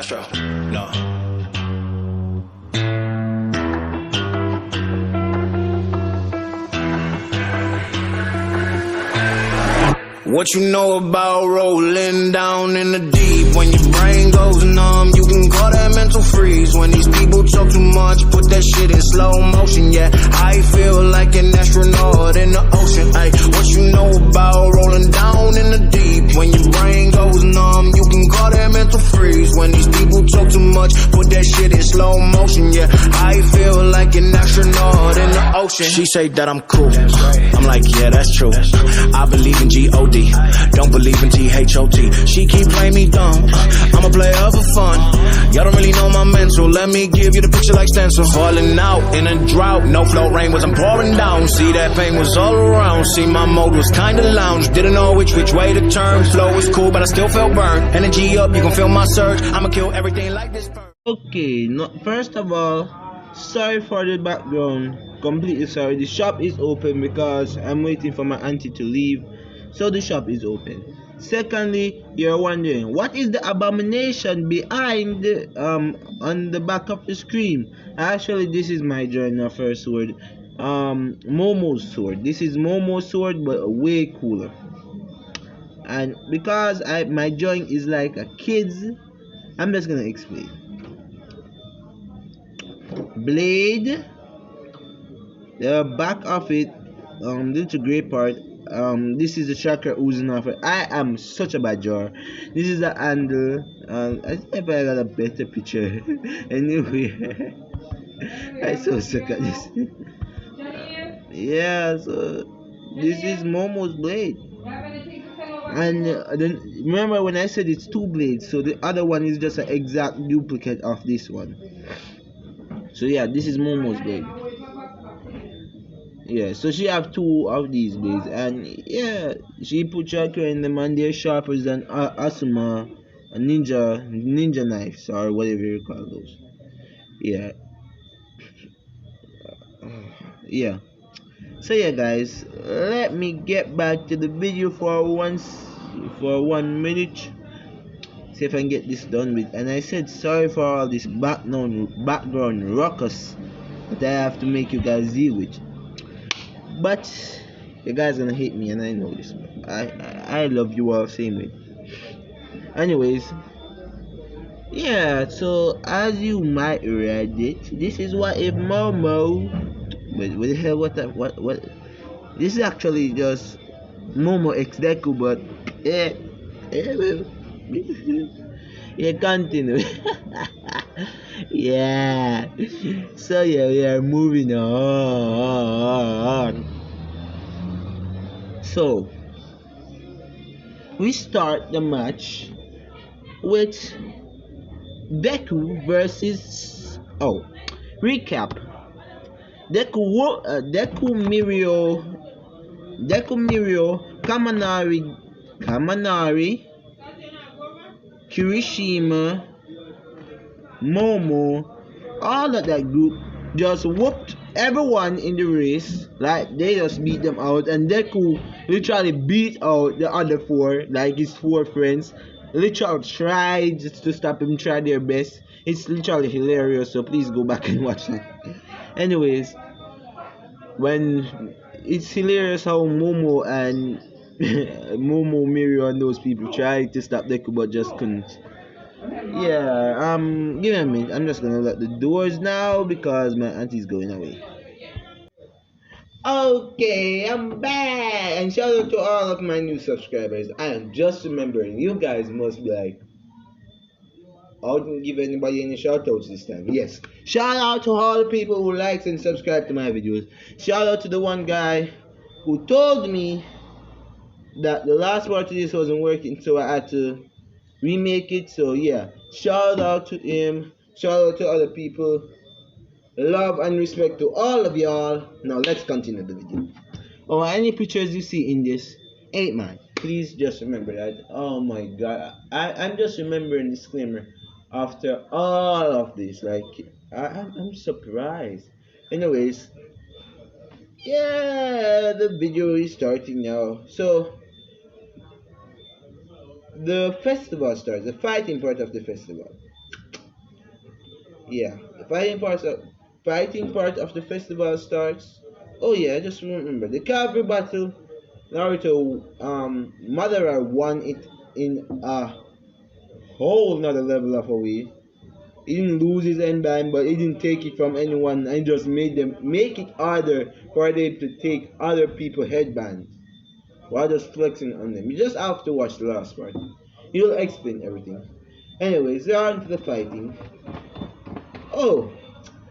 Astro, no. What you know about rolling down in the deep? When your brain goes numb, you can call that mental freeze. When these people talk too much, put that shit in slow motion. Yeah, I feel like an astronaut in the ocean. Ay, what you know about rolling down in the deep? When your brain goes numb, you can call that mental freeze. When these people talk too much, put that shit in slow motion. Yeah, I feel like an astronaut in the ocean. She say that I'm cool. I'm like, yeah, that's true. I believe in G-O-D. Don't believe in T-H-O-T. She keep playing me dumb. I'm a player for fun. Y'all don't really know my mental. Let me give you the picture like stencil. Falling out in a drought. No flow rain wasn't pouring down. See, that pain was all around. See, my mode was kinda lounge. Didn't know which way to turn. Flow was cool, but I still felt burned. Energy up, you can feel my surge. I'ma kill everything like this. Okay, no, first of all, sorry for the background. Completely sorry. The shop is open because I'm waiting for my auntie to leave. So the shop is open. Secondly, you're wondering what is the abomination behind the, on the back of the screen. Actually, this is my joiner first sword, Momo's sword. This is Momo's sword, but way cooler. And because my drawing is like a kid's, I'm just gonna explain. Blade, the back of it, little gray part. This is the chakra oozing off it. I am such a bad drawer. This is the handle. I think if I got a better picture. Anyway, I so suck at this. Yeah, so this is Momo's blade. And then remember when I said it's two blades, so the other one is just an exact duplicate of this one. So yeah, this is Momo's blade. Yeah, so she have two of these blades, and yeah, she put chakra in them, and they're sharper than Asuma, a ninja knives, or whatever you call those. Yeah, yeah. So yeah, guys, let me get back to the video for 1 minute. See if I can get this done with. And I said sorry for all this background ruckus that I have to make you guys deal with. But you guys gonna hate me, and I know this. I love you all same way. Anyways, yeah. So as you might read it, this is what if Momo. But what the hell? What? This is actually just Momo X Deku, but yeah. Yeah, continue. Yeah. So yeah, we are moving on. So we start the match with Deku versus recap. Deku Mirio, Kamanari, Kirishima, Momo, all of that group just whooped everyone in the race. Like they just beat them out, and Deku literally beat out the other four, like his four friends. Literally tried to stop him, tried their best. It's literally hilarious, so please go back and watch that. Anyways, when it's hilarious how Momo and Momo, Mirio and those people tried to stop Deku but just couldn't. Yeah, give me a minute. I'm just gonna lock the doors now because my auntie's going away. Okay, I'm back, and shout out to all of my new subscribers. I am just remembering, you guys must be like, I didn't give anybody any shout outs this time. Yes, shout out to all the people who likes and subscribe to my videos. Shout out to the one guy who told me that the last part of this wasn't working, so I had to remake it. So yeah, shout out to him, shout out to other people. Love and respect to all of y'all. Now let's continue the video. Oh, any pictures you see in this ain't mine. Please just remember that. Oh my god, I'm just remembering disclaimer after all of this. Like I'm surprised. Anyways, yeah, the video is starting now. So the festival starts, the fighting part of the festival. Yeah, fighting part of the festival starts. Oh yeah, I just remember the cavalry battle. Naruto, Madara won it in a whole nother level of a way. He didn't lose his endband, but he didn't take it from anyone and just made them make it harder for them to take other people's headbands while just flexing on them. You just have to watch the last part. He'll explain everything. Anyways, they're on to the fighting. Oh,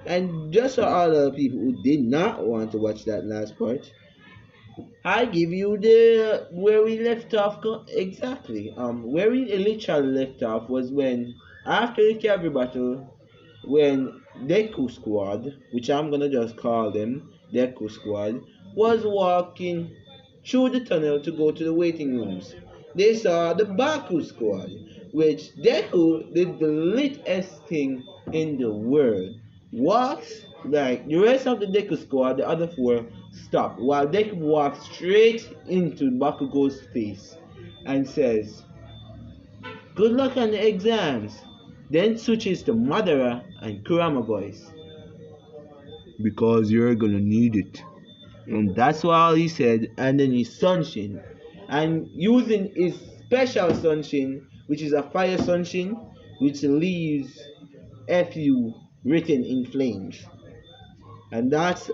and just for all the people who did not want to watch that last part, I give you the where we left off exactly. Where we literally left off was when after the cavalry battle, when Deku Squad, which I'm gonna just call them Deku Squad, was walking through the tunnel to go to the waiting rooms. They saw the Baku Squad, which Deku did the litest thing in the world. Walks like the rest of the Deku Squad, the other four stopped, while Deku walks straight into Bakugo's face and says, "Good luck on the exams." Then switches to Madara and Kurama voice. "Because you're gonna need it." And that's all he said, and then his Sunshin. And using his special Sunshin, which is a fire Sunshin, which leaves FU written in flames. And that's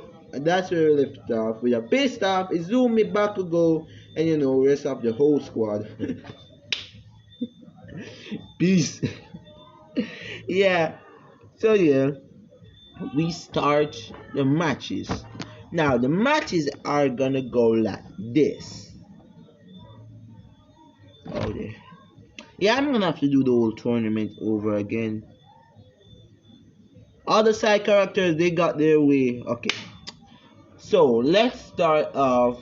where we left off. We are pissed off, Izumi, Bakugo, and rest of the whole squad. Peace. Yeah. So yeah, we start the matches. Now the matches are gonna go like this. Oh there. Yeah, I'm gonna have to do the whole tournament over again. All the side characters they got their way. Okay. So let's start off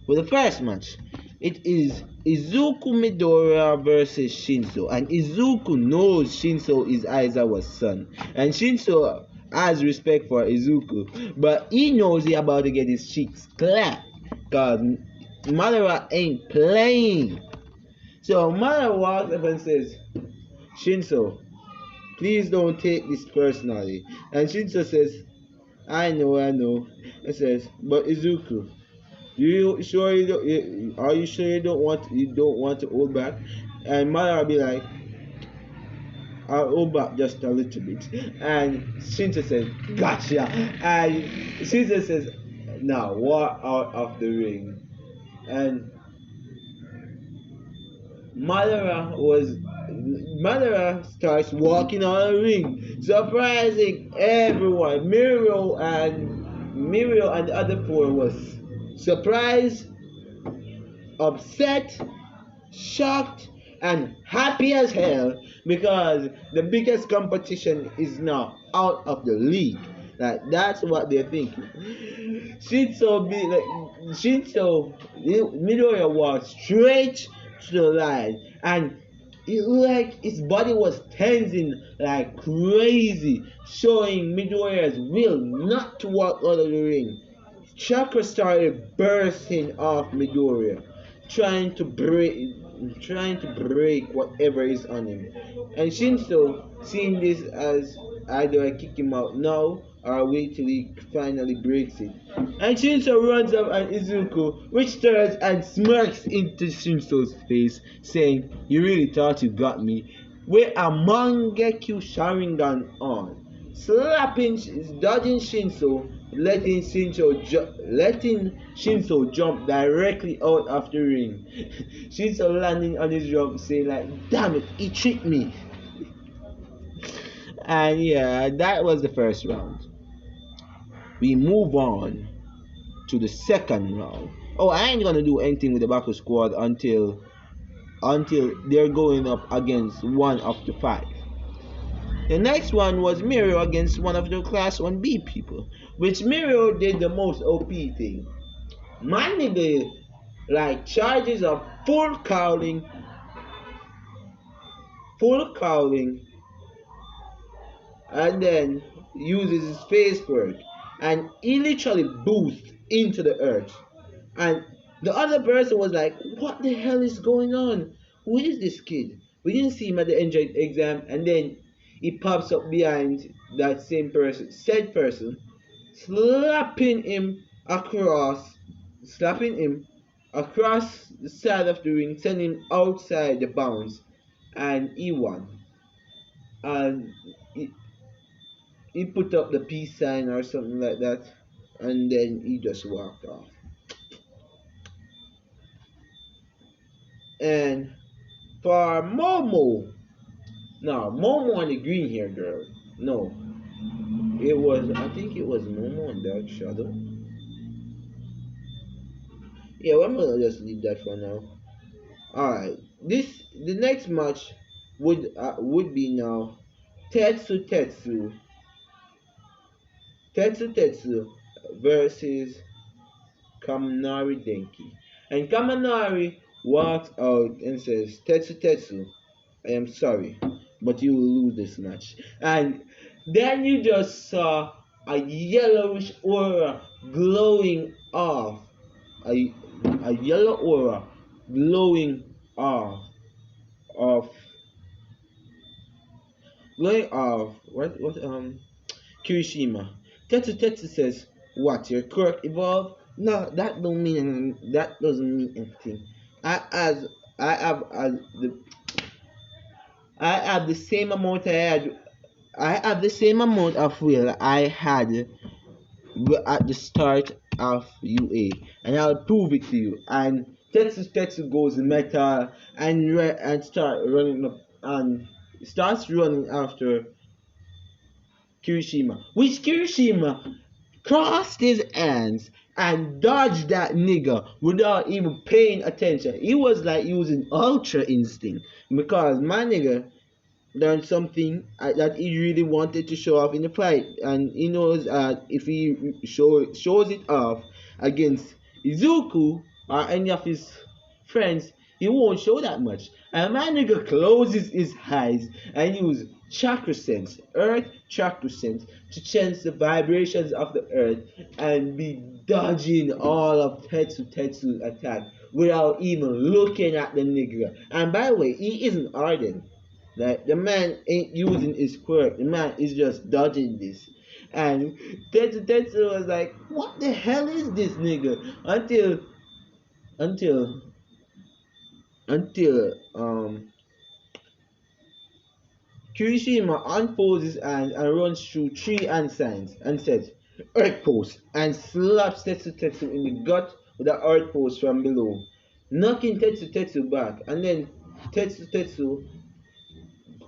with the first match. It is Izuku Midoriya versus Shinso, and Izuku knows Shinso is Aizawa's son, and Shinso has respect for Izuku, but he knows he about to get his cheeks clapped, cause Madara ain't playing. So Madara walks up and says, "Shinso, please don't take this personally." And Shinso says, I know. It says, "But Izuku, you sure you don't? Are you sure you don't want to hold back?" And Madara be like, "I'll hold back just a little bit." And Shinzo says, "Gotcha." And Shinzo says, "Now walk out of the ring." And Madara starts walking on the ring, surprising everyone. Mirio and the other four was surprised, upset, shocked, and happy as hell because the biggest competition is now out of the league. Like that's what they're thinking. Shinso Midoriya walked straight to the line, and his body was tensing like crazy, showing Midoriya's will not to walk out of the ring. Chakra started bursting off Midoriya, trying to break whatever is on him. And Shinso, seeing this as either I kick him out now or wait till he finally breaks it. And Shinso runs up at Izuku, which turns and smirks into Shinso's face, saying, "You really thought you got me?" With a Mangekyo Sharingan on, dodging Shinso, letting Shinso jump directly out of the ring. Shinso landing on his jump, saying like, "Damn it, he tricked me." And yeah, that was the first round. We move on to the second round. Oh, I ain't gonna do anything with the Baku squad until they're going up against one of the five. The next one was Mirio against one of the Class 1B people, which Mirio did the most OP thing. Man did the charges of full cowling, and then uses his face quirk, and he literally boosts into the earth. And the other person was like, "What the hell is going on? Who is this kid? We didn't see him at the exam." And then he pops up behind that same person, said person, slapping him across, slapping him across the side of the ring, sending him outside the bounds, and he won. And he put up the peace sign or something like that, and then he just walked off. And for Momo, no, Momo and the green hair girl, no, it was, I think it was Momo and Dark Shadow. Yeah, well, I'm gonna just leave that for now. Alright, the next match would be now Tetsu Tetsu Tetsu versus Kaminari Denki. And Kaminari walks out and says, Tetsu Tetsu, I am sorry, but you will lose this match. And then you just saw a yellowish aura glowing off. A yellow aura glowing off of what Kirishima. Tetsu says, what, your quirk evolved? No, that doesn't mean anything. I as I have as the I have the same amount I have the same amount of will I had at the start of UA, and I'll prove it to you. And Tetsu goes metal and start running up and starts running after Kirishima, which Kirishima crossed his hands and dodged that nigga without even paying attention. He was like using ultra instinct because my nigga learned something that he really wanted to show off in the fight, and he knows if he shows it off against Izuku or any of his friends, he won't show that much. And my nigga closes his eyes and uses chakra sense, earth chakra sense, to sense the vibrations of the earth and be dodging all of Tetsu's attack without even looking at the nigga. And by the way, he isn't ardent. Like, the man ain't using his quirk. The man is just dodging this. And Tetsu was like, what the hell is this nigga? Until Kirishima unfolds his hands and runs through 3 hand signs and says, Earth Pose, and slaps Tetsu in the gut with the Earth Pose from below, knocking Tetsu back. And then Tetsu,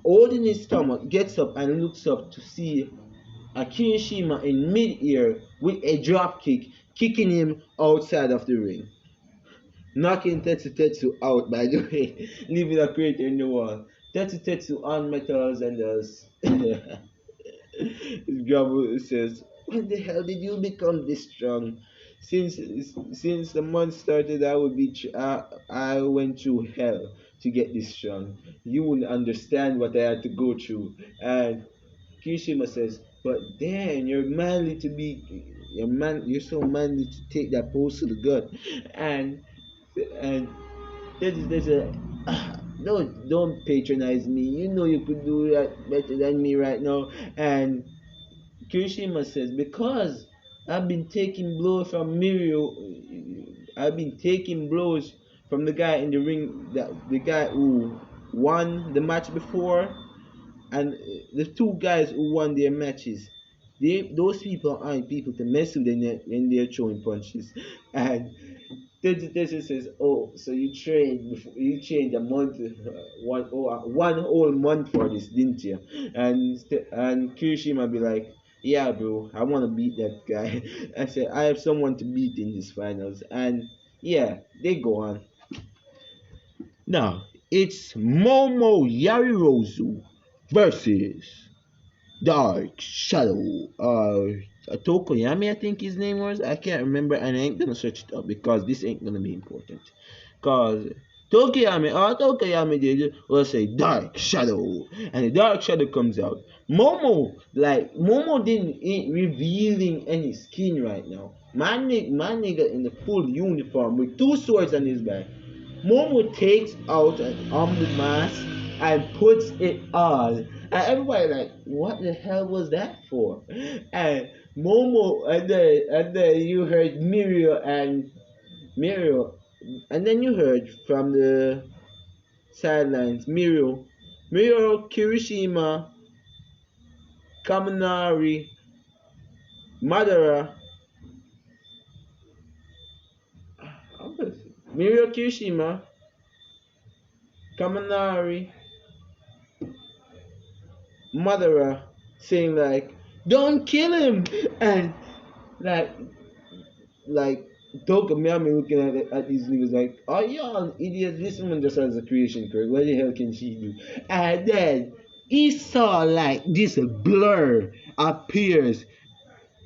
holding his stomach, gets up and looks up to see a Kirishima in mid-air with a drop kick, kicking him outside of the ring. Knocking Tetsu out, by the way, leaving a crater in the wall. Tetsu on metals and does. His grandma says, when the hell did you become this strong? Since the month started, I went through hell to get this strong. You wouldn't understand what I had to go through. And Kirishima says, but then you're so manly to take that pose to the gut. And there's a don't patronize me. You know you could do that better than me right now. And Kirishima says, because I've been taking blows from Mirio. I've been taking blows from the guy in the ring, the guy who won the match before, and the 2 guys who won their matches. Those people aren't people to mess with when they're throwing punches. And Tetsu says, oh, so you trained a month, one whole month for this, didn't you? And Kirishima be like, yeah, bro, I want to beat that guy. I said, I have someone to beat in these finals. And yeah, they go on. Now, it's Momo Yarirozu versus Dark Shadow, Tokoyami, I think his name was. I can't remember, and I ain't gonna search it up because this ain't gonna be important. Cause all Tokoyami did was say Dark Shadow, and the Dark Shadow comes out. Momo ain't revealing any skin right now. My nigga in the full uniform with 2 swords on his back. Momo takes out an humble mask and puts it on. And everybody like, what the hell was that for? And Momo, and then you heard Mirio, and then you heard from the sidelines, Mirio Kirishima, Kaminari, Madara, Mirio Kirishima, Kaminari, Madara saying like, "Don't kill him," and like like Tokamiyami looking at these niggas like, "Are y'all idiots? This woman just has a creation correct. What the hell can she do?" And then he saw like this blur appears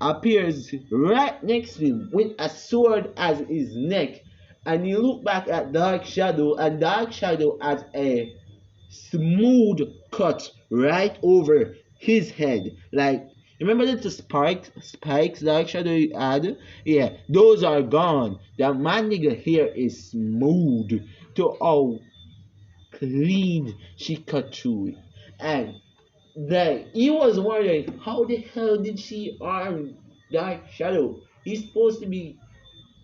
right next to him with a sword as his neck, and he looked back at Dark Shadow, and Dark Shadow has a smooth cut right over his head. Like, remember the spikes Dark Shadow had? Yeah, those are gone. That man nigga here is smooth to how clean she cut through it. And that he was wondering how the hell did she arm Dark Shadow? He's supposed to be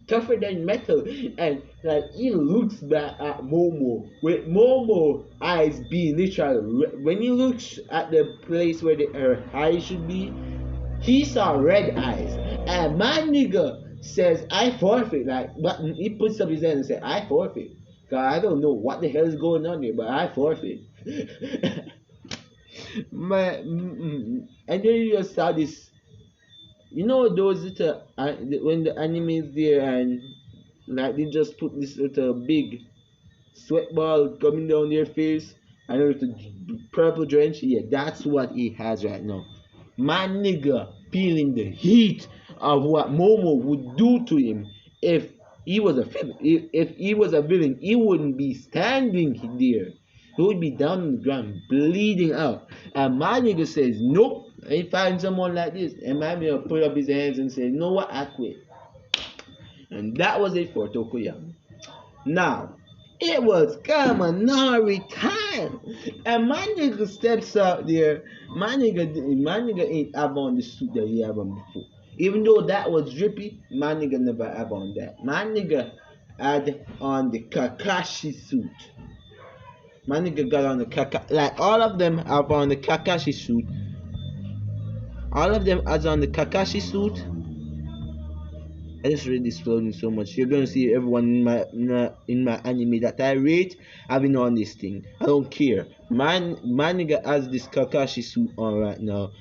tougher than metal, and like he looks back at Momo with Momo eyes being literal. When he looks at the place where her eyes should be, he saw red eyes, and my nigga says, "I forfeit." Like, but he puts up his hand and says, "I forfeit." Cause I don't know what the hell is going on here, but I forfeit. And then you just saw this, you know, those little when the anime is there and like they just put this little big sweat ball coming down their face and a little purple drench. Yeah, that's what he has right now. My nigga feeling the heat of what Momo would do to him if he was if he was a villain. He wouldn't be standing there. He would be down on the ground bleeding out. And my nigga says, "Nope, I find someone like this." And my nigga put up his hands and say, "You know what, I quit." And that was it for Tokoyami. Now, it was Kaminari time. And my nigga steps out there. My nigga ain't have on the suit that he had on before. Even though that was drippy, my nigga never have on that. My nigga had on the Kakashi suit. My nigga got on the like all of them have on the Kakashi suit. All of them has on the Kakashi suit. I just read this floating so much. You're gonna see everyone in my anime that I rate having on this thing. I don't care. My nigga has this Kakashi suit on right now.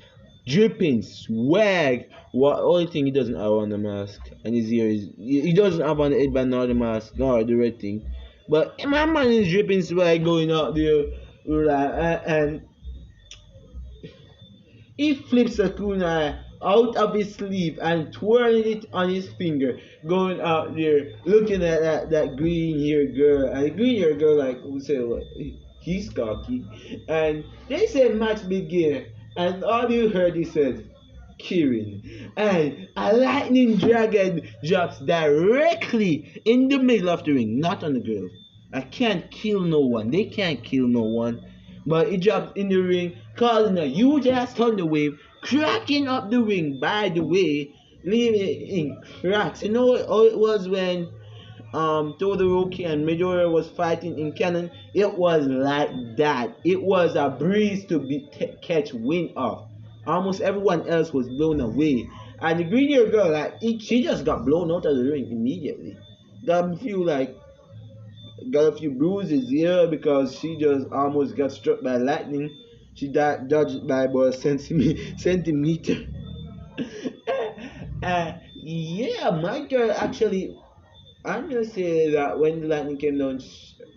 Dripping swag. What only thing he doesn't have on the mask and his ear is he doesn't have on the headband nor the mask nor the red thing. But my man is dripping swag going out there, and he flips a kunai out of his sleeve and twirling it on his finger, going out there looking at that green haired girl. And the green haired girl like who said what? He's cocky. And they said match begin, and all you heard he said Kirin. And a lightning dragon drops directly in the middle of the ring, not on the girl. I can't kill no one. They can't kill no one. But it drops in the ring, causing a huge ass thunder wave, cracking up the ring, by the way, leaving it in cracks. You know how it was when Todoroki and Midoriya was fighting in canon? It was like that. It was a breeze to catch wind of. Almost everyone else was blown away. And the green hair girl, like she just got blown out of the ring immediately. Got a few bruises here because she just almost got struck by lightning. She dodged by about a centimeter. Yeah, my girl actually, I'm gonna say that when the lightning came down,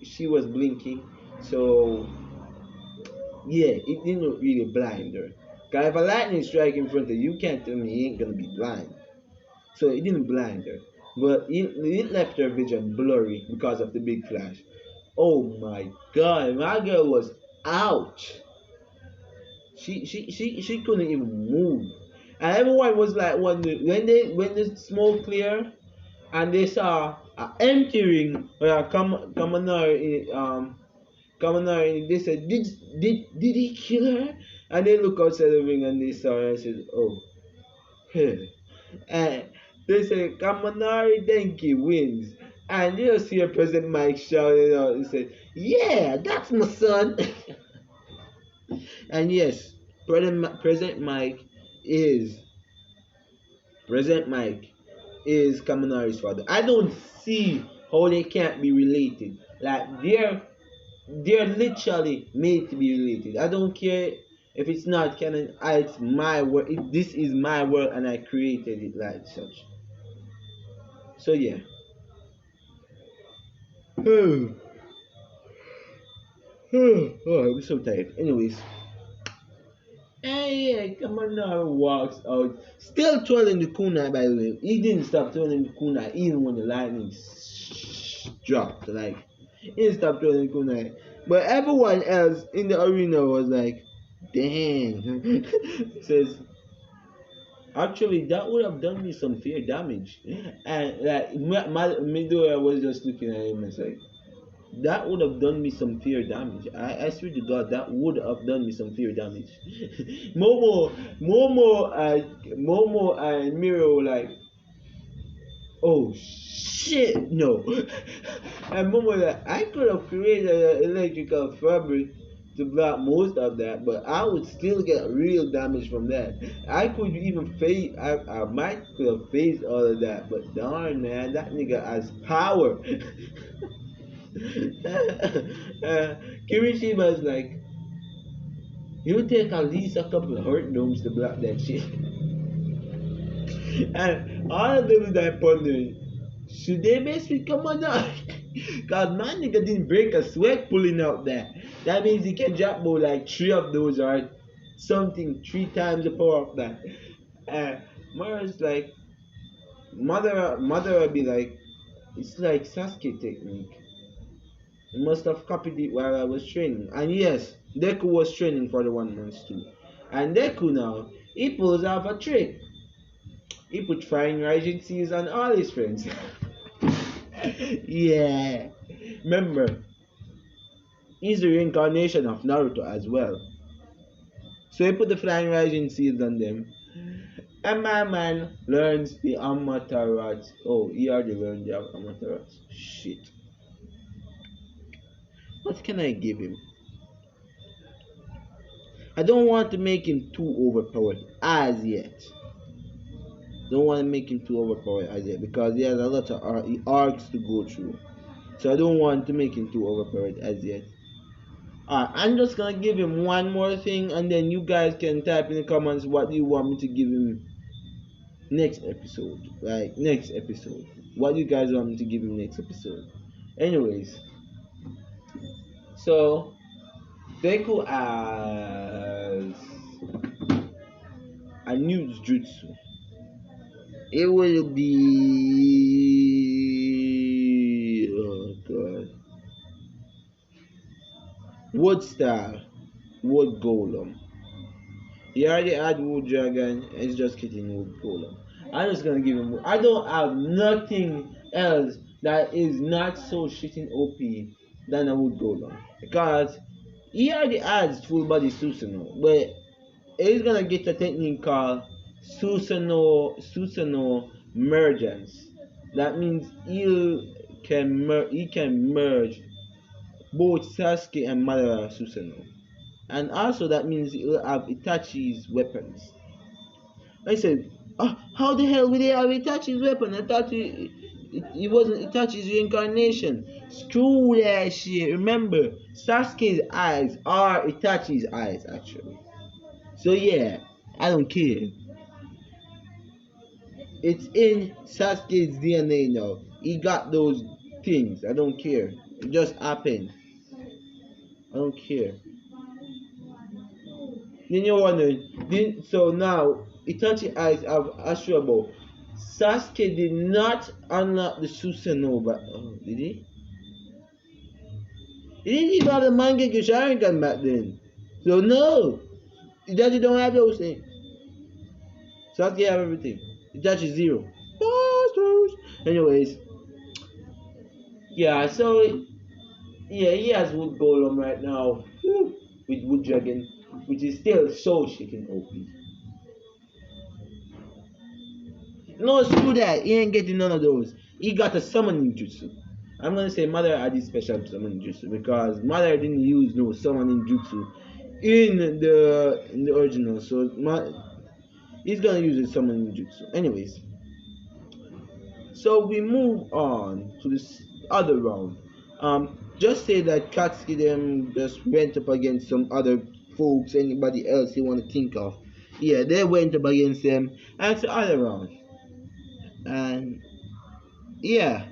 she was blinking. So yeah, it didn't really blind her. Cause if a lightning strike in front of you, you can't tell me he ain't gonna be blind. So it didn't blind her, but it left her vision blurry because of the big flash. Oh my god, my girl was out. She couldn't even move, and everyone was like, when the smoke cleared and they saw an empty ring where Kaminari Kaminari, they said, did he kill her? And they look outside the ring and they saw her and said, oh, hey. And they said, Kaminari Denki wins. And you see President Mike shouting out and said, yeah, that's my son. And yes, President Mike is President Mike is Kaminari's father. I don't see how they can't be related. Like they're literally made to be related. I don't care if it's not canon. It's my world. This is my world, and I created it like such. So yeah. Oh, I'm so tired. Anyways, hey, Commander walks out, still twirling the kunai. By the way, he didn't stop twirling the kunai even when the lightning dropped. Like, he didn't stop twirling the kunai. But everyone else in the arena was like, "Dang!" Says, actually, that would have done me some fair damage. And like, Midoriya was just looking at him and said, that would have done me some fear damage. I swear to God, that would have done me some fear damage. Momo and Miro were like, oh shit, no. And Momo was like, I could have created an electrical fabric to block most of that, but I would still get real damage from that. I could even face, I might could have faced all of that, but darn man, that nigga has power. Kirishima's like, you take at least a couple of hurt domes to block that shit. And all of them is like pondering, should they mess with Commander? Cause my nigga didn't break a sweat pulling out that. That means he can drop about like 3 of those or something 3 times the power of that. Mara's like, mother will be like, it's like Sasuke technique. I must have copied it while I was training. And yes, Deku was training for the 1 month too. And Deku now, he pulls off a trick. He put frying rising seeds on all his friends. Yeah. Remember, he's the reincarnation of Naruto as well. So he put the flying rising seeds on them. And my man learns the Amaterasu. Oh, he already learned the Amaterasu. Shit. What can I give him? I don't want to make him too overpowered as yet. Don't want to make him too overpowered as yet because he has a lot of arcs to go through. So I don't want to make him too overpowered as yet. Alright, I'm just gonna give him one more thing and then you guys can type in the comments what you want me to give him next episode. Like next episode. What you guys want me to give him next episode. Anyways. So Deku as a new jutsu. It will be, oh god, Wood Star, Wood Golem. He already had Wood Dragon, and he's just getting Wood Golem. I'm just gonna give him. I don't have nothing else that is not so shitting OP than a Wood Golem because he already adds full body Susanoo, but he's gonna get a technique called Susanoo mergence. That means he can merge both Sasuke and Madara Susanoo. And also that means he'll have Itachi's weapons. I said, oh, how the hell will they have Itachi's weapon? I thought it wasn't Itachi's reincarnation. Screw that shit. Remember, Sasuke's eyes are Itachi's eyes actually. So yeah, I don't care. It's in Sasuke's DNA now. He got those things. I don't care. It just happened. I don't care. Then you're wondering, so now Itachi eyes have Ashura Bow. Sasuke did not unlock the Susanoo, but did he? He didn't even have the Mangekyo Sharingan back then. So no, Itachi don't have those things. Sasuke have everything. Itachi 0. Bastards. Anyways, yeah. So Yeah, he has Wood Golem right now. Whew, with Wood Dragon, which is still so shaking OP. No, screw that. He ain't getting none of those. He got a summoning jutsu. I'm gonna say Mother added special summoning jutsu because Mother didn't use no summoning jutsu in the original. So he's gonna use his summoning jutsu. Anyways, so we move on to this other round. Just say that Katsuki them just went up against some other folks, anybody else you want to think of. Yeah, they went up against them, and it's the other round. And yeah,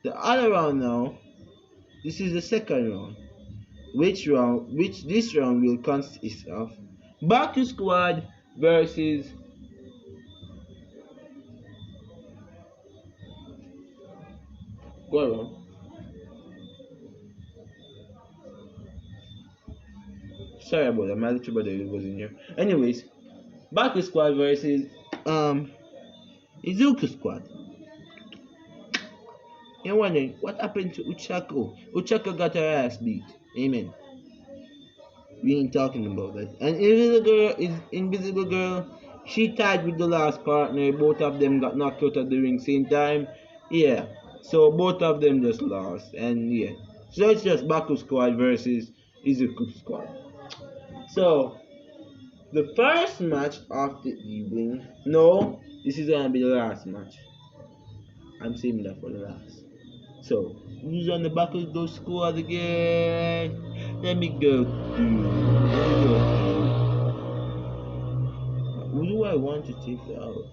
the other round now, this is the second round. Which this round will consist of Baku Squad versus go on. Sorry about that, my little brother was in here. Anyways, Baku Squad versus um Izuku Squad. You're wondering what happened to Uchako? Uchako got her ass beat. Amen. We ain't talking about that. And Invisible Girl, she tied with the last partner. Both of them got knocked out of the ring same time. Yeah. So both of them just lost. And yeah. So it's just Baku Squad versus Izuku Squad. So the first match of the evening. No, this is gonna be the last match. I'm saving that for the last. So who's on the back of those squad again? Let me go Who do I want to take out?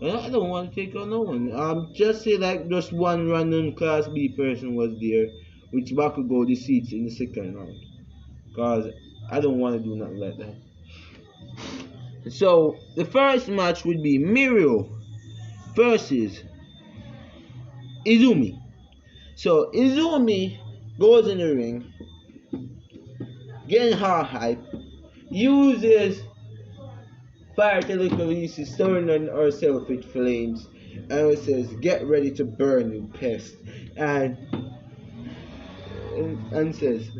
I don't want to take out no one. Just say like just one random class B person was there, which Bakugo defeats in the second round. Cause I don't want to do nothing like that. So the first match would be Mirio versus Izumi. So Izumi goes in the ring, getting her hype, uses fire telekinesis, stirring herself with flames, and it says, "Get ready to burn, you pest," and says,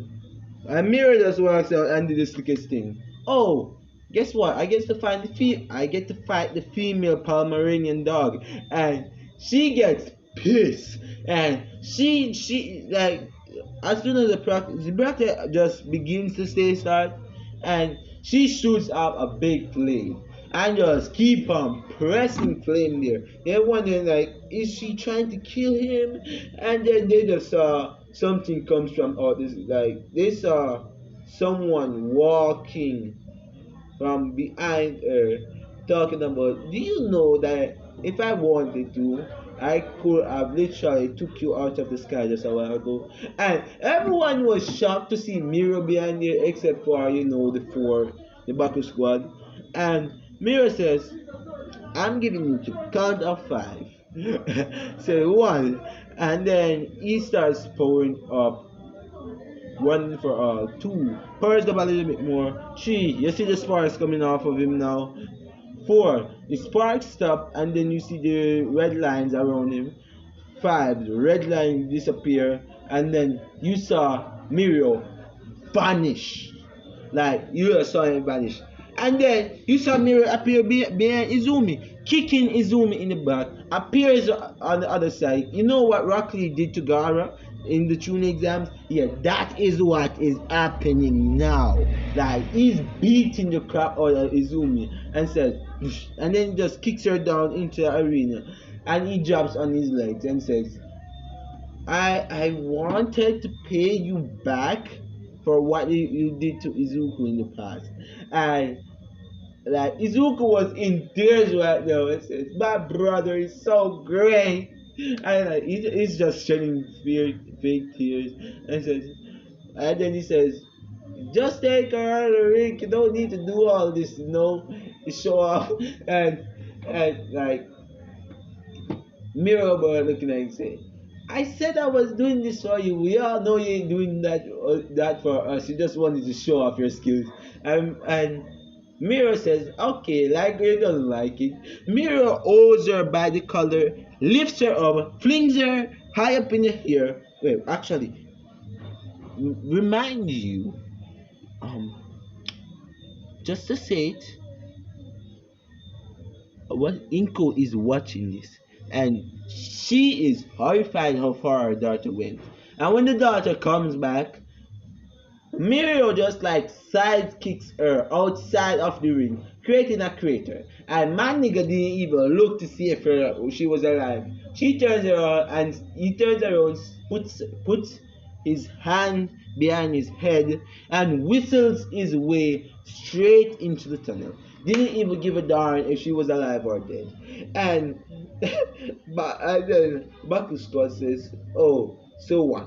and Mira just walks out and did the slickest thing. Oh, guess what? I get to fight the female Palmeranian dog, and she gets pissed, and she like as soon as the practice just begins to start, and she shoots out a big flame and just keep on pressing flame there. They're wondering like, is she trying to kill him? And then they just saw something comes from out this, like they saw someone walking from behind her talking about, do you know that if I wanted to, I could have literally took you out of the sky just a while ago. And everyone was shocked to see Miro behind there except for, the Baku squad. And Miro says, I'm giving you to count of 5. So 1. And then he starts powering up. 1 for all. 2. Powers up a little bit more. 3. You see the sparks coming off of him now. 4. The sparks stop and then you see the red lines around him. 5. The red line disappear and then you saw Mirio vanish. Like you saw him vanish. And then you saw Mirio appear behind Izumi, kicking Izumi in the back, appears on the other side. You know what Rock Lee did to Gaara in the tuning exams? Yeah, that is what is happening now. Like he's beating the crap out of Izumi and says, and then just kicks her down into the arena, and he drops on his legs and says, I wanted to pay you back for what you did to Izuku in the past. And like Izuku was in tears right now and says, my brother is so great. And like he's just shedding fake tears and then he says, just take her out of the ring, you don't need to do all this, show off. And like Miro looking at him saying, I said I was doing this for you. We all know you ain't doing that for us. You just wanted to show off your skills. And Miro says, okay, like he doesn't like it. Miro holds her by the collar, lifts her up, flings her high up in the air. Wait, actually, remind you, um, just to say it, what Inko is watching this, and she is horrified how far her daughter went. And when the daughter comes back, Mirio just like side kicks her outside of the ring, creating a crater. And my nigga didn't even look to see if she was alive. She turns around and he turns around, puts his hand behind his head and whistles his way straight into the tunnel. Didn't even give a darn if she was alive or dead. And and then Bakushka says, "Oh, so what?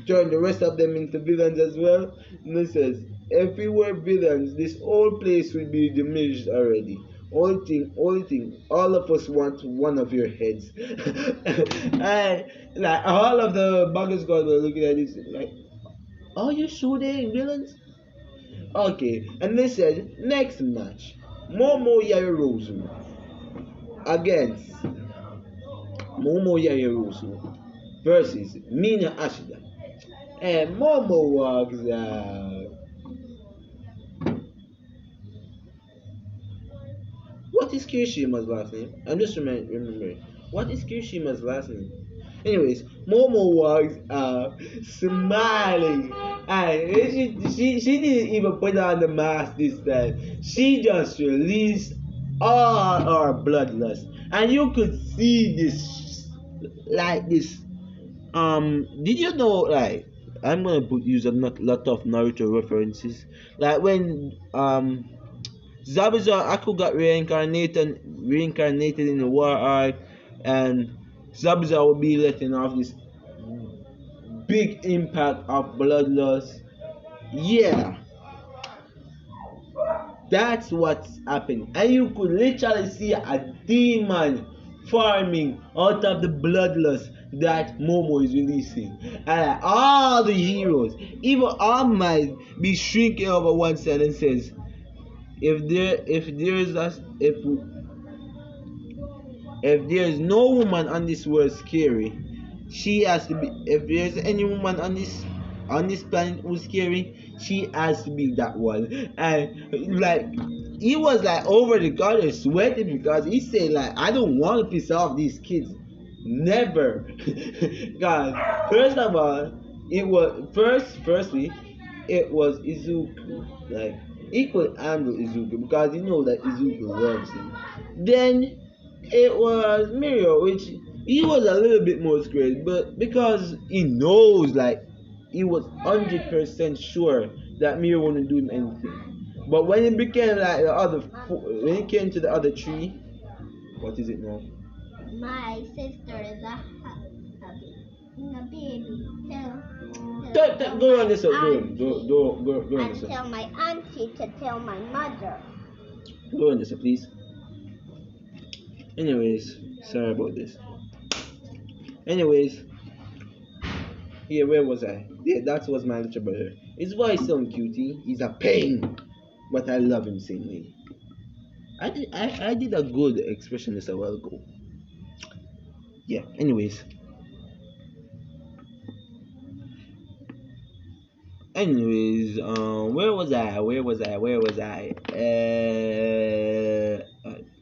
Turn the rest of them into villains as well?" And he says, "If we were villains, this whole place would be diminished already. Only thing, all of us want one of your heads." And like all of the buggers guys were looking at this like, "Are you sure they're villains?" Okay, and they said next match, Momo Yaoyorozu against Momo Yaoyorozu versus Mina Ashida. And Momo was what is Kirishima's last name? I'm just remembering. What is Kirishima's last name? Anyways, Momo was smiling, and she didn't even put on the mask this time. She just released all her bloodlust, and you could see this like this. Did you know like I'm gonna use a lot of Naruto references, like when Zabuza Aku got reincarnated in the war arc, and Zabuza will be letting off this big impact of bloodlust. Yeah, that's what's happening. And you could literally see a demon forming out of the bloodlust that Momo is releasing. And all the heroes, even All Might, be shrinking over one side and says, if there is no woman on this world scary, she has to be. If there's any woman on this planet who's scary, she has to be that one. And like he was like over the gutter sweating because he said like I don't want to piss off these kids. Never. God, first of all, it was firstly it was Izuku. Like he could handle Izuku because he know that Izuku loves him. Then it was Mirio, which he was a little bit more scared, but because he knows, like he was 100% sure that Mirio wouldn't do him anything. But when it became like when it came to the other three, what is it now? My sister is a baby. Go on this up, go on this up. Tell my auntie to tell my mother. Go on this up, please. Anyways, sorry about this. Anyways, yeah, where was I? Yeah, that was my little brother. His voice sound cutie. He's a pain, but I love him same way. I did a good expressionist a while ago. Yeah. Anyways, where was I?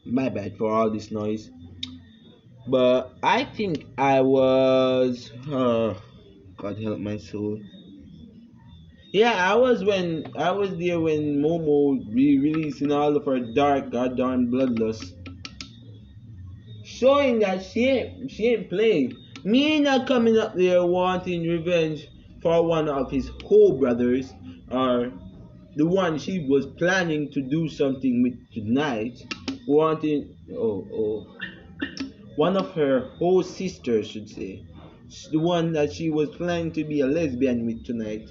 My bad for all this noise. But I think I was. God help my soul. Yeah, I was there when Momo releasing all of her dark goddamn bloodlust, showing that she ain't playing. Mina coming up there wanting revenge for one of his co-brothers, or the one she was planning to do something with tonight, wanting one of her whole sisters, should say, the one that she was planning to be a lesbian with tonight.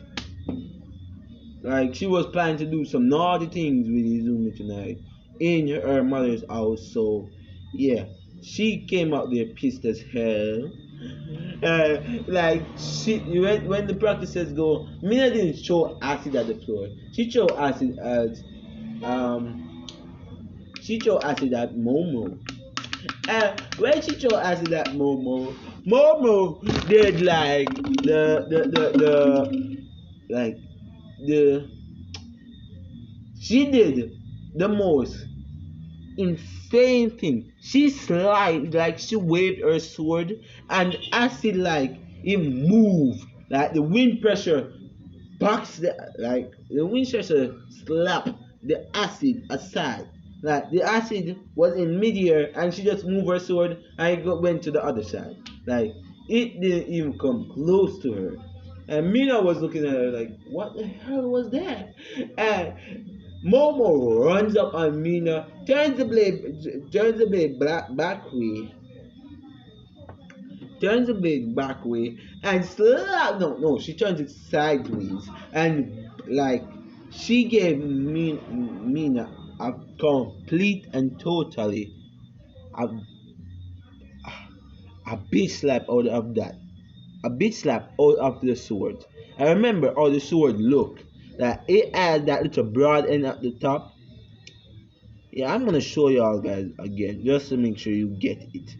Like she was planning to do some naughty things with Izumi tonight in her mother's house. So yeah, she came out there pissed as hell. Like when the practices go, Mina didn't throw acid at the floor. She threw acid at Momo. And when she threw acid at Momo did like the like the she did the most insane thing. She slid like she waved her sword and acid like it moved. Like the wind pressure box the wind pressure slap the acid aside. Like the acid was in midair and she just moved her sword and went to the other side. Like it didn't even come close to her. And Mina was looking at her like, what the hell was that? And Momo runs up on Mina, turns the blade back way, and slap. No, she turns it sideways, and like she gave Mina a complete and totally a, a bitch slap out of that, a bitch slap out of the sword. I remember how the sword looked. That it had that little broad end at the top. Yeah, I'm gonna show y'all guys again just to make sure you get it.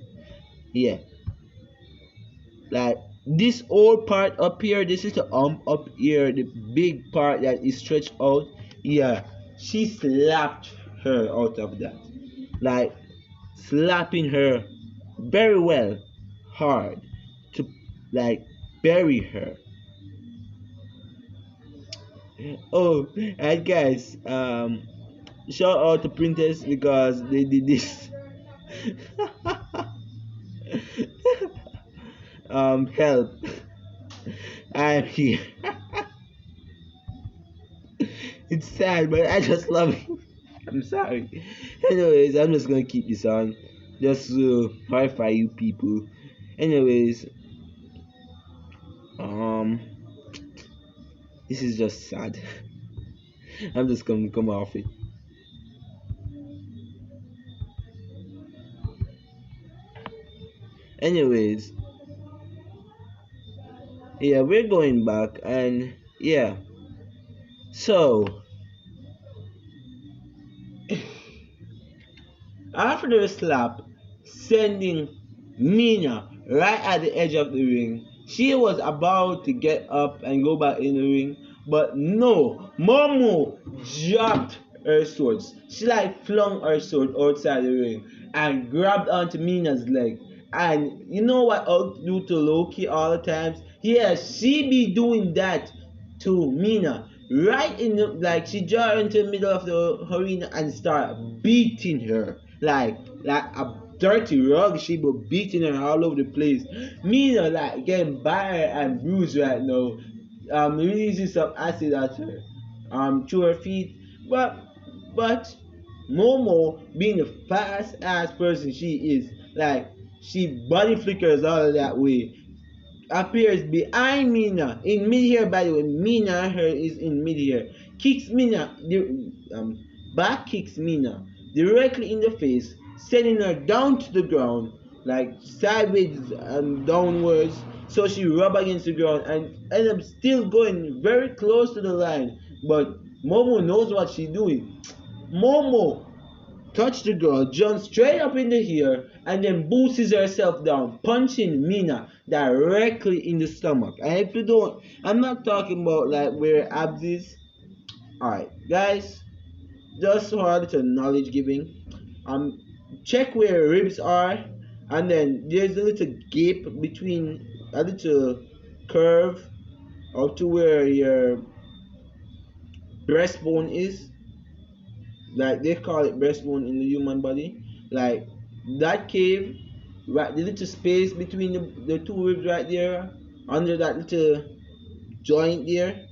Yeah, like this old part up here, this is the up here, the big part that is stretched out. Yeah, she slapped her out of that, like slapping her very well, hard to like bury her. Oh, and guys, shout out to Printers because they did this. Help. I'm here. It's sad, but I just love it. I'm sorry. Anyways, I'm just gonna keep this on just to horrify you people. Anyways, this is just sad. I'm just gonna come off it. Anyways, yeah, we're going back, and yeah, so after the slap, sending Mina right at the edge of the ring, she was about to get up and go back in the ring, but no, Momo dropped her sword. She like flung her sword outside the ring and grabbed onto Mina's leg. And you know what I'll do to Loki all the times? Yeah, she be doing that to Mina. Right in the like she draw her into the middle of the arena and start beating her. Like a dirty rug, she be beating her all over the place. Mina like getting battered and bruised right now. Releasing some acid at her through her feet. But Momo, being the fast ass person she is, like she body flickers all of that way, appears behind Mina in mid-air. By the way, Mina her is in mid-air. Kicks Mina, back kicks Mina directly in the face, sending her down to the ground, like sideways and downwards. So she rub against the ground and end up still going very close to the line. But Momo knows what she's doing. Momo touch the girl, jumps straight up in the air, and then boosts herself down, punching Mina directly in the stomach. And if you don't, I'm not talking about like where abs is. Alright, guys, just for a little knowledge giving, check where ribs are, and then there's a little gap between a little curve up to where your breastbone is. Like they call it breastbone in the human body. Like that cave, right, the little space between the two ribs right there, under that little joint there,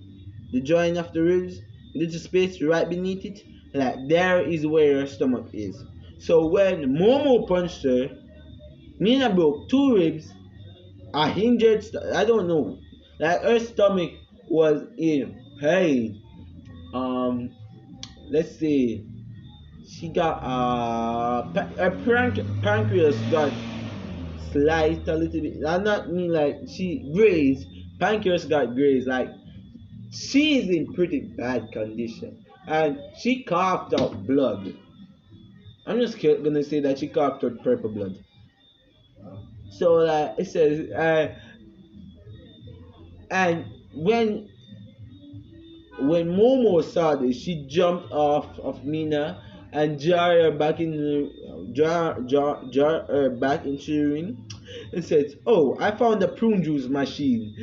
the joint of the ribs, little space right beneath it, like there is where her stomach is. So when Momo punched her, Mina broke two ribs, a hindered, I don't know, like her stomach was in pain. Let's see, she got her pancreas got sliced a little bit. I not mean like she grazed, pancreas got grazed. Like she is in pretty bad condition, and she coughed out blood. I'm just gonna say that she coughed out purple blood. So like it says, and when Momo saw this, she jumped off of Mina and jar her back into the ring. And said, "Oh, I found the prune juice machine."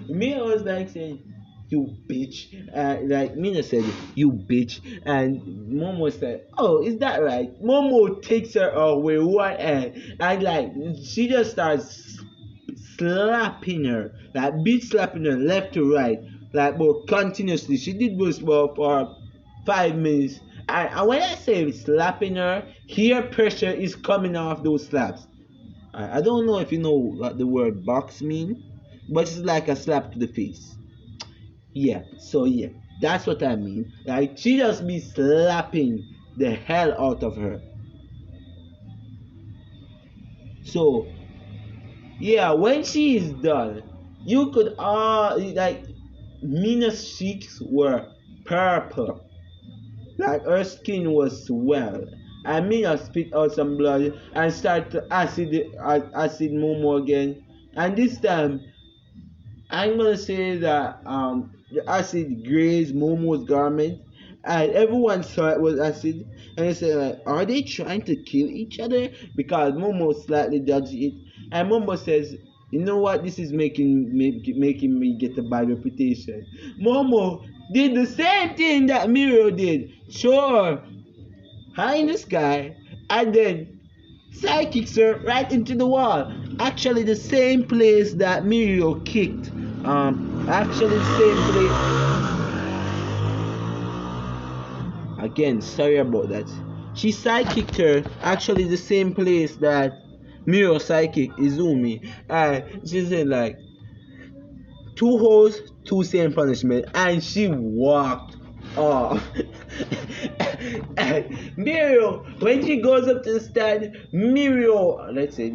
Mina was like saying, "You bitch!" Like Mina said, "You bitch," and Momo said, "Oh, is that right?" Momo takes her away one hand, and like she just starts slapping her, like beat slapping her left to right, like but continuously. She did this for 5 minutes. And when I say slapping her, here pressure is coming off those slaps. I don't know if you know what the word box mean, but it's like a slap to the face. Yeah, so yeah, that's what I mean. Like she just be slapping the hell out of her. So yeah, when she is done, you could like Mina's cheeks were purple, like her skin was swell. And Mina spit out some blood and start to acid Momo again. And this time, I'm gonna say that the acid grazed Momo's garment, and everyone saw it was acid. And they said, like, "Are they trying to kill each other?" Because Momo slightly dodged it, and Momo says, "You know what? This is making me get a bad reputation." Momo did the same thing that Miro did. Sure, high in the sky, and then sidekicks her right into the wall. Actually, the same place that Mirio kicked. Actually, the same place. Again, sorry about that. She sidekicked her. Actually, the same place that Mirio sidekicked Izumi. And she said like, two hoes, two same punishment, and she walked off. And Mirio, when she goes up to the stand, Mirio, let's say,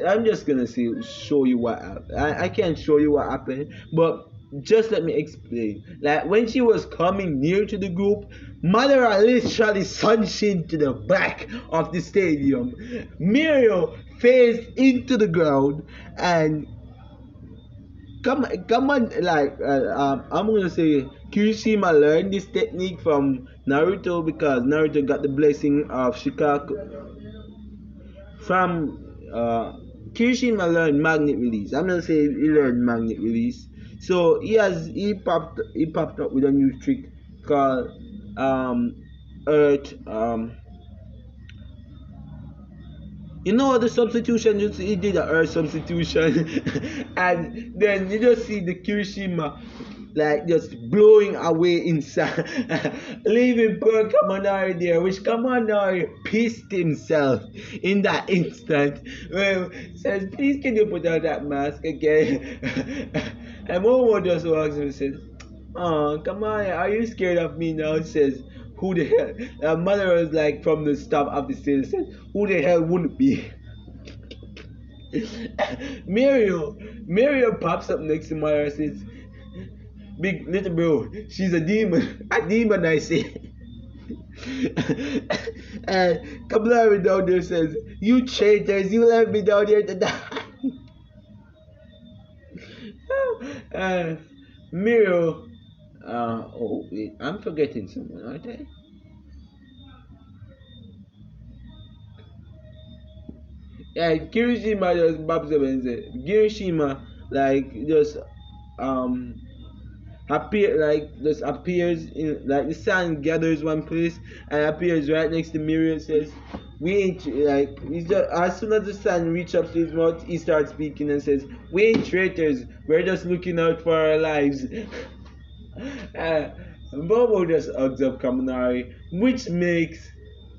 I'm just gonna show you what happened. I can't show you what happened, but just let me explain. Like when she was coming near to the group, Madara literally sunshined to the back of the stadium. Mirio faced into the ground and come on, like I'm gonna say Kirishima learned this technique from Naruto because Naruto got the blessing of Shikaku from Kirishima learned magnet release. I'm gonna say he learned magnet release. So he popped up with a new trick called Earth you know the substitution, he did a earth substitution, and then you just see the Kirishima like just blowing away inside, leaving poor Kamanari there, which Kamanari pissed himself in that instant. Well, says, "Please can you put on that mask again?" And Momo just walks and says, "Oh, Kamaya, are you scared of me now?" Says, "Who the hell?" Mother was like from the stop of the stairs, said, "Who the hell wouldn't be?" Mario pops up next to Mother and says, "Big little bro, she's a demon, I say." And Kamari down there says, "You traitors, you left me down there to die." Miro, oh wait, I'm forgetting someone, aren't I? Yeah, Kirishima just pops up and says, Kirishima like just um appears in like the sun gathers one place and appears right next to Miro and says, "We ain't like," he's just, as soon as the sun reaches up to his mouth, he starts speaking and says, "We ain't traitors, we're just looking out for our lives." Bobo just hugs up Kaminari, which makes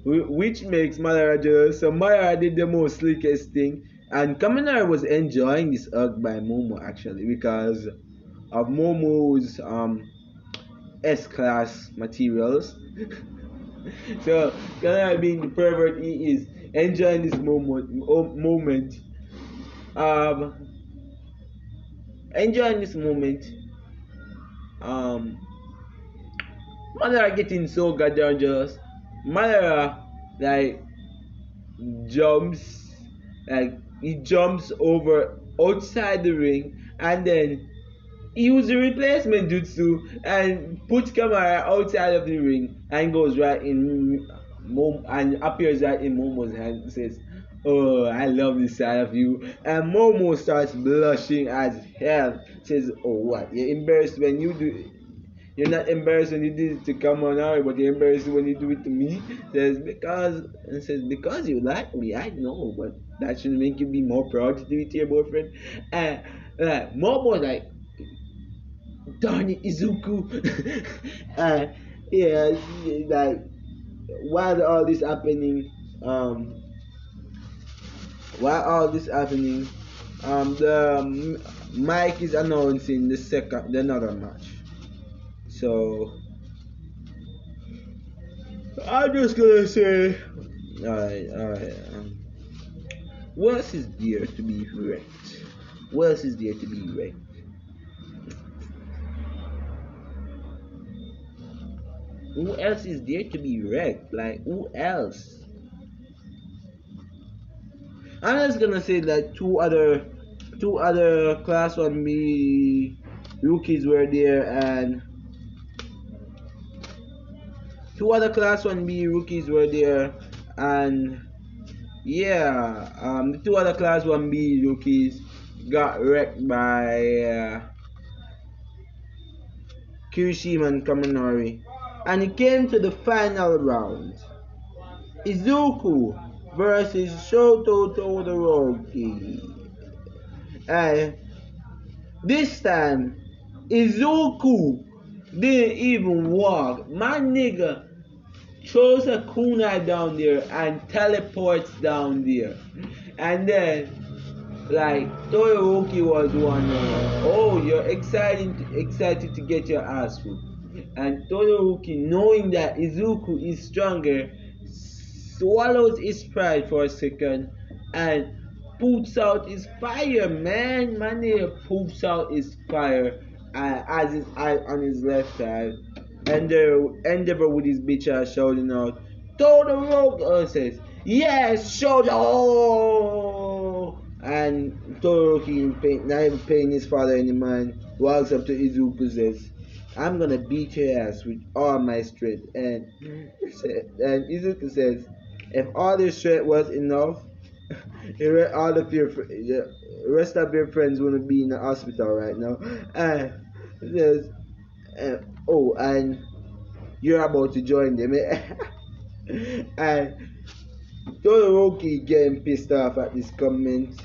Madara jealous. So Madara did the most slickest thing, and Kaminari was enjoying this hug by Momo actually because of Momo's S-class materials. So Kaminari, being the pervert he is, enjoying this moment. Um, enjoying this moment. Madara getting so goddamn jealous. Madara like jumps like he jumps over outside the ring and then he uses the replacement jutsu and puts Kamara outside of the ring and goes right in and appears right in Momo's hand and says, "Oh, I love this side of you." And Momo starts blushing as hell. Says, "Oh, what? You're embarrassed when you do you're not embarrassed when you did it to Kamanari, but you're embarrassed when you do it to me." Says because you like me, I know, but that should make you be more proud to do it to your boyfriend. And Momo like, darn it, Izuku. uh, yeah, like while all this happening, um, while all this happening, the Mike is announcing the another match. So I'm just gonna say, alright. Who else is there to be wrecked? Who else is there to be wrecked? Who else is there to be wrecked? Like who else? I'm just gonna say that two other class 1B rookies were there and two other class 1B rookies were there and yeah, the two other class 1B rookies got wrecked by Kirishima and Kaminari. And it came to the final round. Izuku versus Shoto Todoroki. And this time, Izuku didn't even walk. My nigga throws a kunai down there and teleports down there. And then, like, Todoroki was one, oh, you're excited to get your ass whooped. And Todoroki, knowing that Izuku is stronger, swallows his pride for a second and poops out his fire, man. My nigga poops out his fire as his eye on his left side. And the Endeavor with his bitch ass shouting out, Todoroki says, yes, Shoto! And Todoroki, not even paying his father any mind, walks up to Izuku says, I'm gonna beat your ass with all my strength. And Izuku says, if all this strength was enough, all of your the rest of your friends wouldn't be in the hospital right now. And he says, oh, and you're about to join them. And Todoroki getting pissed off at this comment.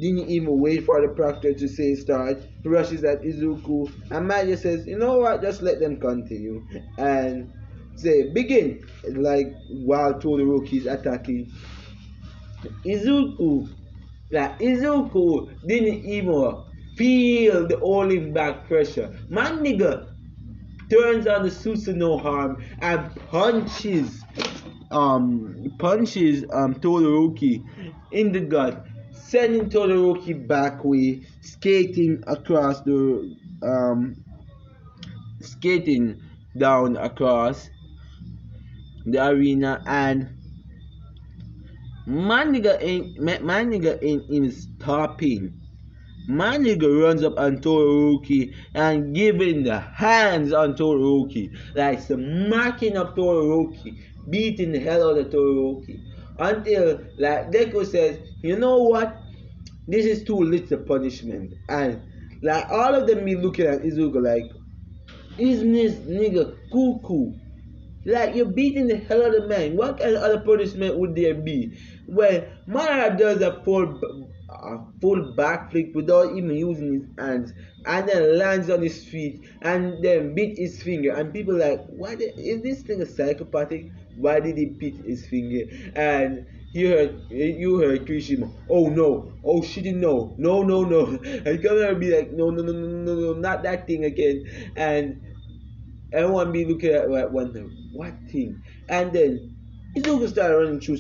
Didn't even wait for the proctor to say start. He rushes at Izuku. And Maya says, you know what, just let them continue. And say, begin. Like while Todoroki is attacking. Izuku didn't even feel the holding back pressure. My nigga turns on the Susanoo harm and punches Todoroki in the gut, sending Todoroki back way, skating down across the arena. And my nigga ain't even stopping. My nigga runs up on Todoroki and giving the hands on Todoroki, like smacking up Todoroki, beating the hell out of Todoroki, until like Deku says, you know what, this is too little punishment. And like all of them be looking at Izuku like, isn't this nigga cuckoo? Like you're beating the hell out of the man. What kind of other punishment would there be? When Madara does a full backflip without even using his hands, and then lands on his feet, and then beat his finger, and people like, why is this thing a psychopathic? Why did he beat his finger? And you heard Kirishima, oh no, oh she didn't know, no, and gonna be like, no, not that thing again. And everyone be looking at wondering what thing. And then Izuku started running through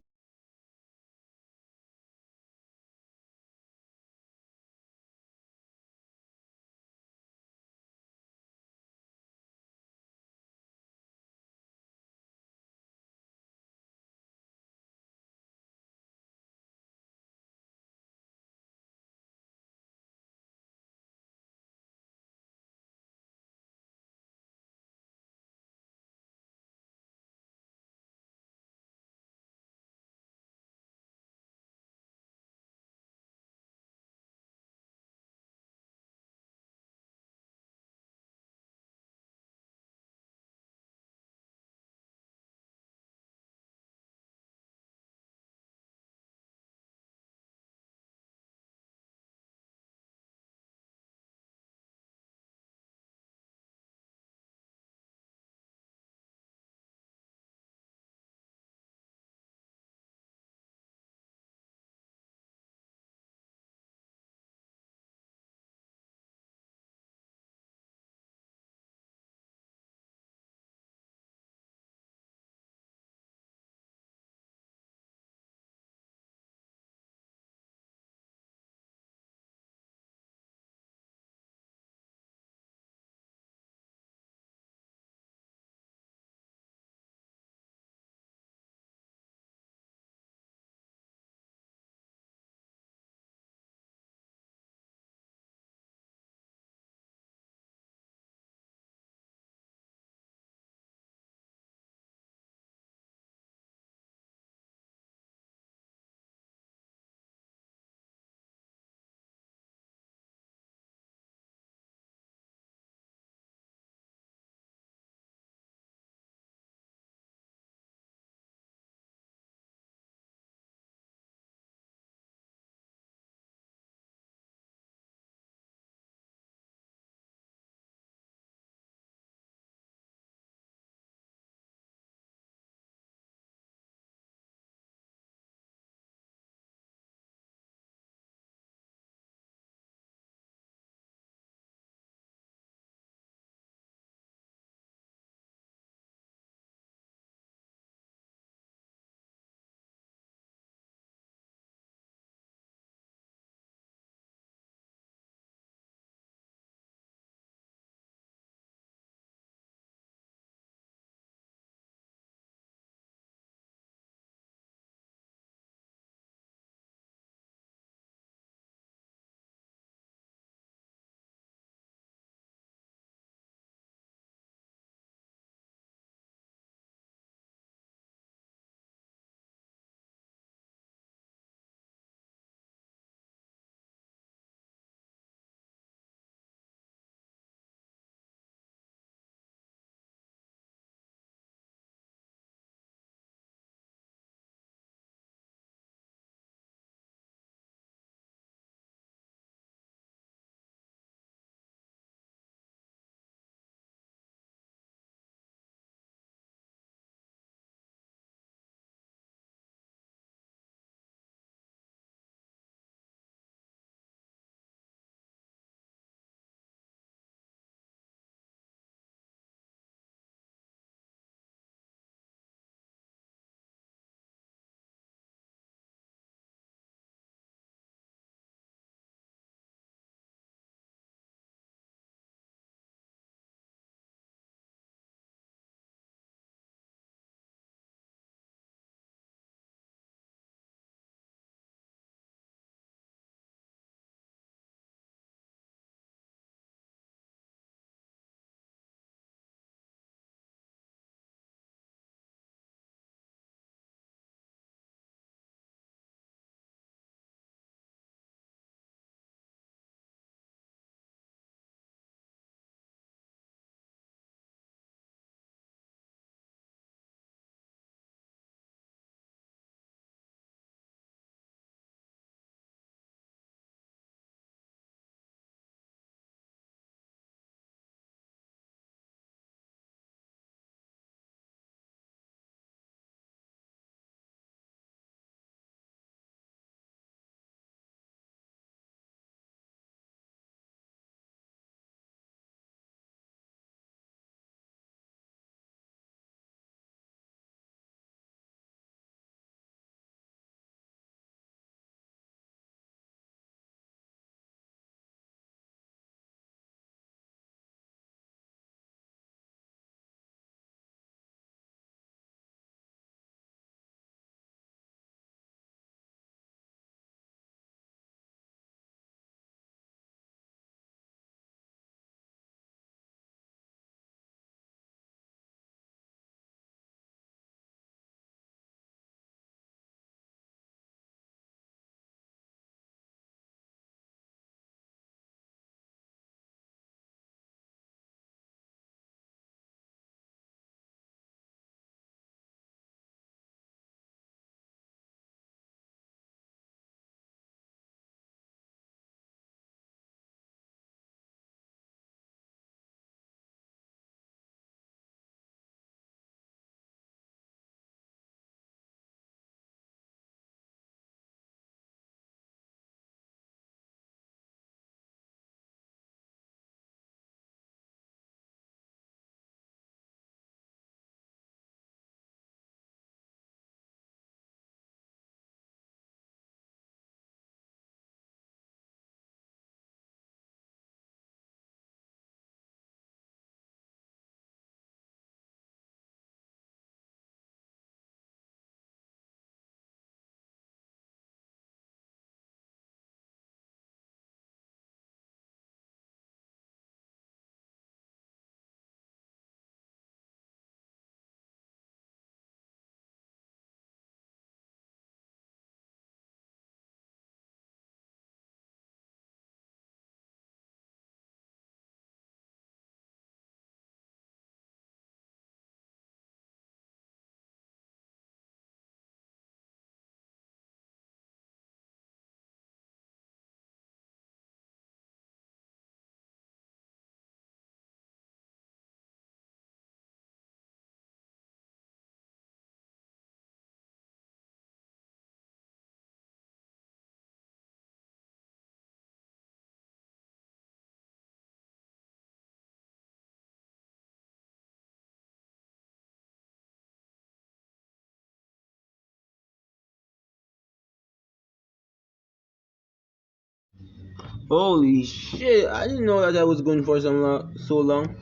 Holy shit! I didn't know that I was going for so long.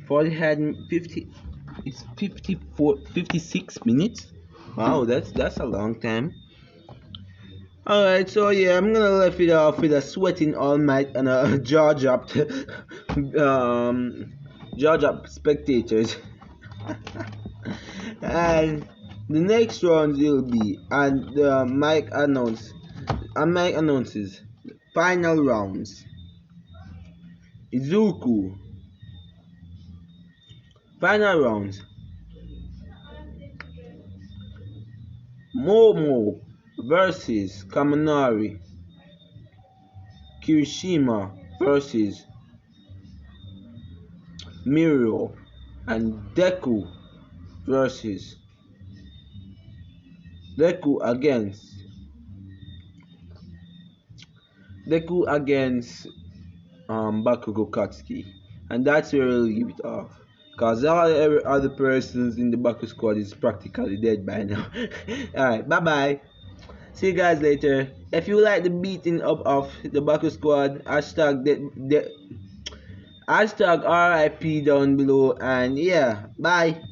For it had 50. It's 54, 56 minutes. Wow, that's a long time. Alright, so yeah, I'm gonna left it off with a sweating all night and a jaw dropped, jaw dropped spectators. And the next round will be, and Mike announces final rounds. Izuku. Final rounds. Momo versus Kaminari. Kirishima versus Mirio. And versus Deku against Bakugo Katsuki. And that's where we'll leave it off. Cause all the other persons in the Baku squad is practically dead by now. Alright, bye bye. See you guys later. If you like the beating up of the Baku squad, hashtag hashtag RIP down below, and yeah, bye.